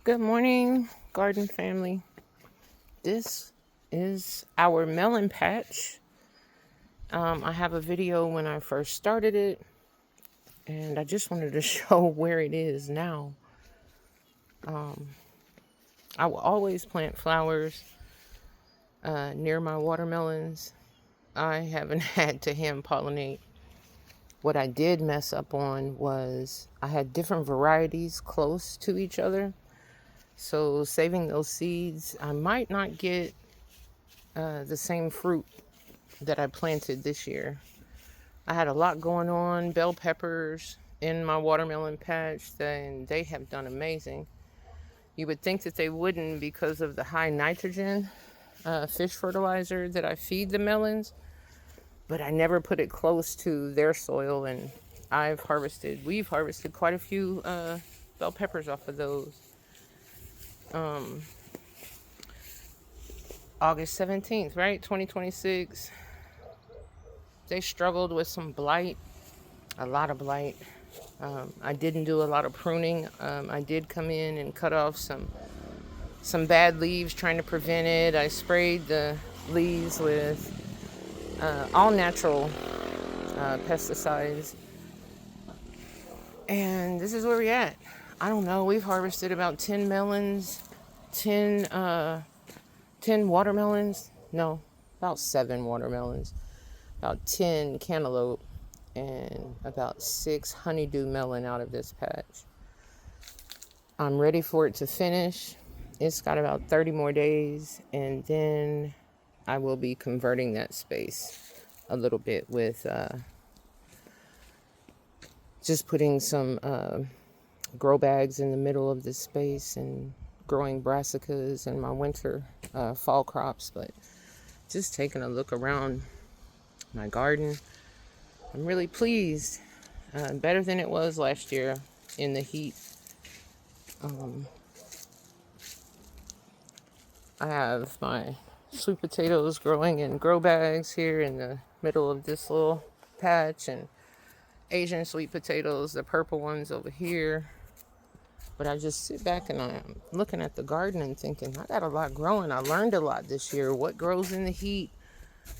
Good morning, garden family. This is our melon patch. I have a video when I first started it, and I just wanted to show where it is now. I will always plant flowers near my watermelons. I haven't had to hand pollinate. What I did mess up on was I had different varieties close to each other. So saving those seeds, I might not get the same fruit that I planted this year. I had a lot going on, bell peppers in my watermelon patch, and they have done amazing. You would think that they wouldn't because of the high nitrogen fish fertilizer that I feed the melons, but I never put it close to their soil, and we've harvested quite a few bell peppers off of those. August 17th, right? 2026. They struggled with some blight, a lot of blight. I didn't do a lot of pruning. I did come in and cut off some bad leaves, trying to prevent it. I sprayed the leaves with all natural pesticides. And this is where we're at. I don't know. We've harvested about 10 melons, 10 watermelons. No, about 7 watermelons, about 10 cantaloupe, and about 6 honeydew melon out of this patch. I'm ready for it to finish. It's got about 30 more days, and then I will be converting that space a little bit with just putting some grow bags in the middle of this space and growing brassicas and my winter fall crops. But just taking a look around my garden, I'm really pleased. Better than it was last year in the heat. I have my sweet potatoes growing in grow bags here in the middle of this little patch, and Asian sweet potatoes, the purple ones over here. But I just sit back and I'm looking at the garden and thinking, I got a lot growing. I learned a lot this year. What grows in the heat?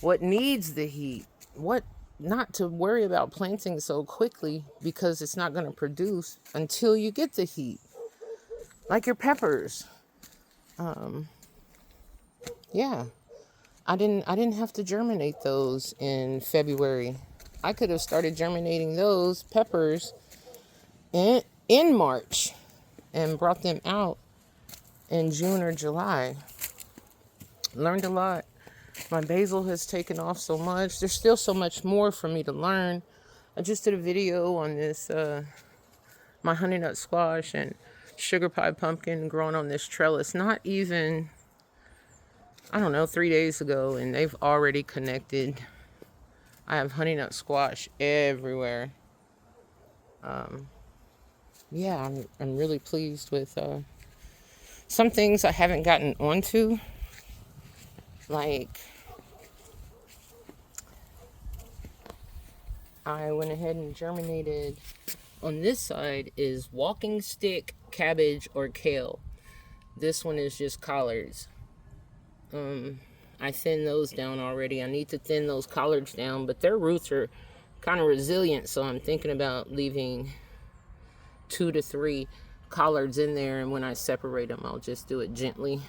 What needs the heat? What not to worry about planting so quickly because it's not going to produce until you get the heat. Like your peppers. Yeah. I didn't have to germinate those in February. I could have started germinating those peppers in March and brought them out in June or July. Learned a lot. My basil has taken off so much. There's still so much more for me to learn. I just did a video on this, my honey nut squash and sugar pie pumpkin growing on this trellis. Not even, I don't know, 3 days ago, and they've already connected. I have honey nut squash everywhere. Yeah, I'm really pleased with some things I haven't gotten onto. Like, I went ahead and germinated. On this side is walking stick, cabbage, or kale. This one is just collards. I thinned those down already. I need to thin those collards down, but their roots are kind of resilient, so I'm thinking about leaving 2 to 3 collards in there, and when I separate them, I'll just do it gently,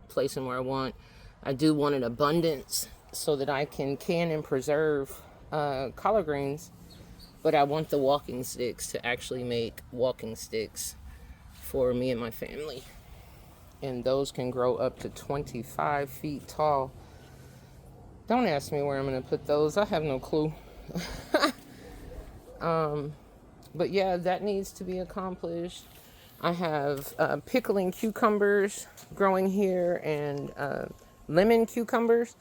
place them where I want. I do want an abundance so that I can and preserve collard greens, but I want the walking sticks to actually make walking sticks for me and my family. And those can grow up to 25 feet tall. Don't ask me where I'm going to put those. I have no clue. But yeah, that needs to be accomplished. I have pickling cucumbers growing here and lemon cucumbers.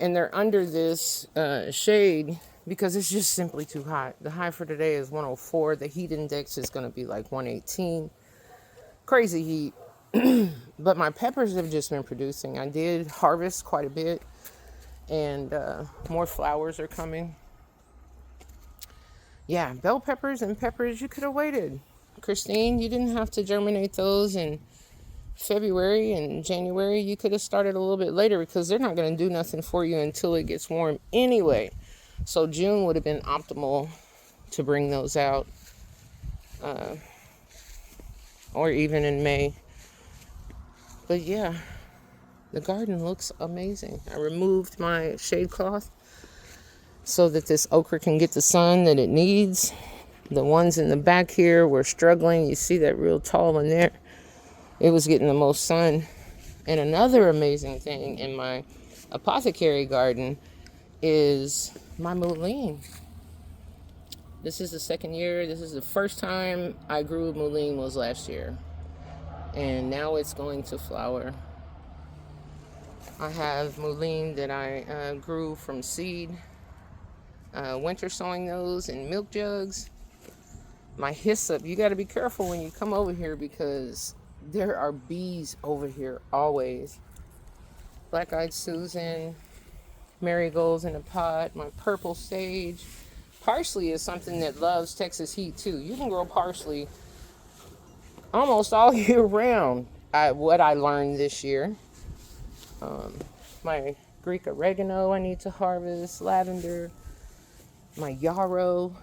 And they're under this shade because it's just simply too hot. The high for today is 104. The heat index is going to be like 118. Crazy heat. But my peppers have just been producing. I did harvest quite a bit, and more flowers are coming. Yeah, bell peppers and peppers, you could have waited. Christine, you didn't have to germinate those in February and January, you could have started a little bit later because they're not going to do nothing for you until it gets warm anyway. So June would have been optimal to bring those out, or even in May. But yeah, the garden looks amazing. I removed my shade cloth so that this okra can get the sun that it needs. The ones in the back here were struggling. You see that real tall one there? It was getting the most sun. And another amazing thing in my apothecary garden is my mullein. This is the second year. This is the first time I grew mullein was last year. And now it's going to flower. I have mullein that I grew from seed. Winter sowing those in milk jugs. My hyssop, you got to be careful when you come over here because there are bees over here always. Black-eyed Susan, marigolds in a pot, my purple sage. Parsley is something that loves Texas heat too. You can grow parsley almost all year round. What I learned this year. My Greek oregano I need to harvest, lavender. My yarrow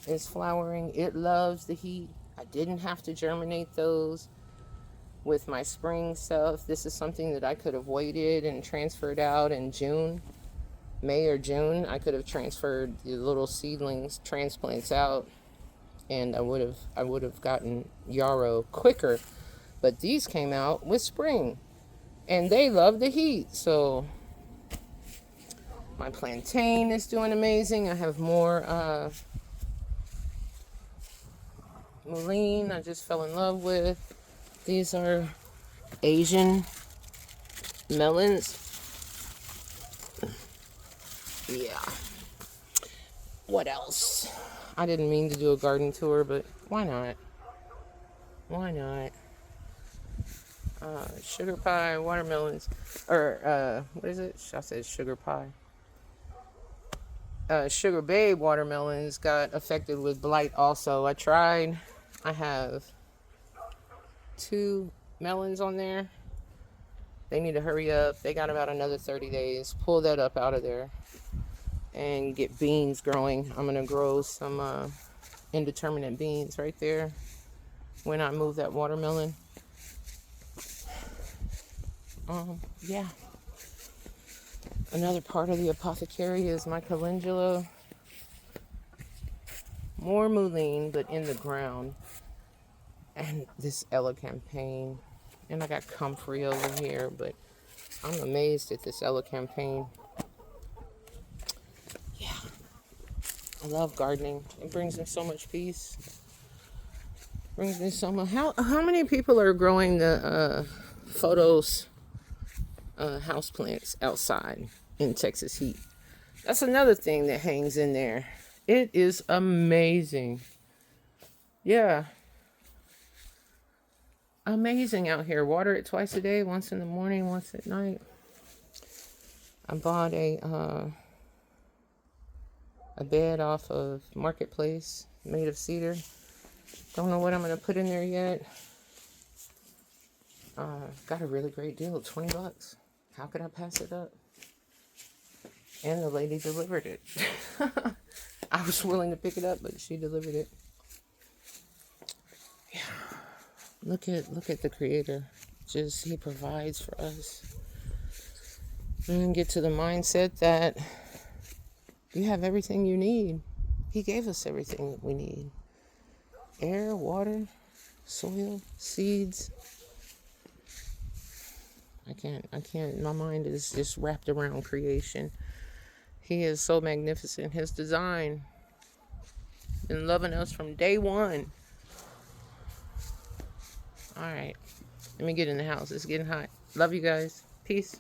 is flowering. It loves the heat. I didn't have to germinate those with my spring stuff. This is something that I could have waited and transferred out in June, May or June. I could have transferred the little seedlings, transplants out, and I would have gotten yarrow quicker. But these came out with spring, and they love the heat. So my plantain is doing amazing. I have more Mullein I just fell in love with. These are Asian melons. Yeah. What else? I didn't mean to do a garden tour, but why not? Why not? Sugar pie, watermelons, or what is it? I said sugar pie. Sugar Babe watermelons got affected with blight also. I have 2 melons on there. They need to hurry up. They got about another 30 days. Pull that up out of there and get beans growing. I'm going to grow some indeterminate beans right there when I move that watermelon. Yeah. Another part of the apothecary is my calendula. More mullein, but in the ground. And this elecampane. And I got comfrey over here, but I'm amazed at this elecampane. Yeah. I love gardening. It brings me so much peace. Brings me so much. How many people are growing the photos houseplants outside in Texas heat? That's another thing that hangs in there. It is amazing. Yeah. Amazing out here. Water it twice a day, once in the morning, once at night. I bought a bed off of Marketplace made of cedar. Don't know what I'm going to put in there yet. Got a really great deal, $20. How could I pass it up? And the lady delivered it. I was willing to pick it up, but she delivered it. Yeah. Look at the Creator. Just He provides for us. And get to the mindset that you have everything you need. He gave us everything that we need. Air, water, soil, seeds. I can't, my mind is just wrapped around creation. He is so magnificent. His design, been loving us from day one. All right, let me get in the house. It's getting hot. Love you guys. Peace.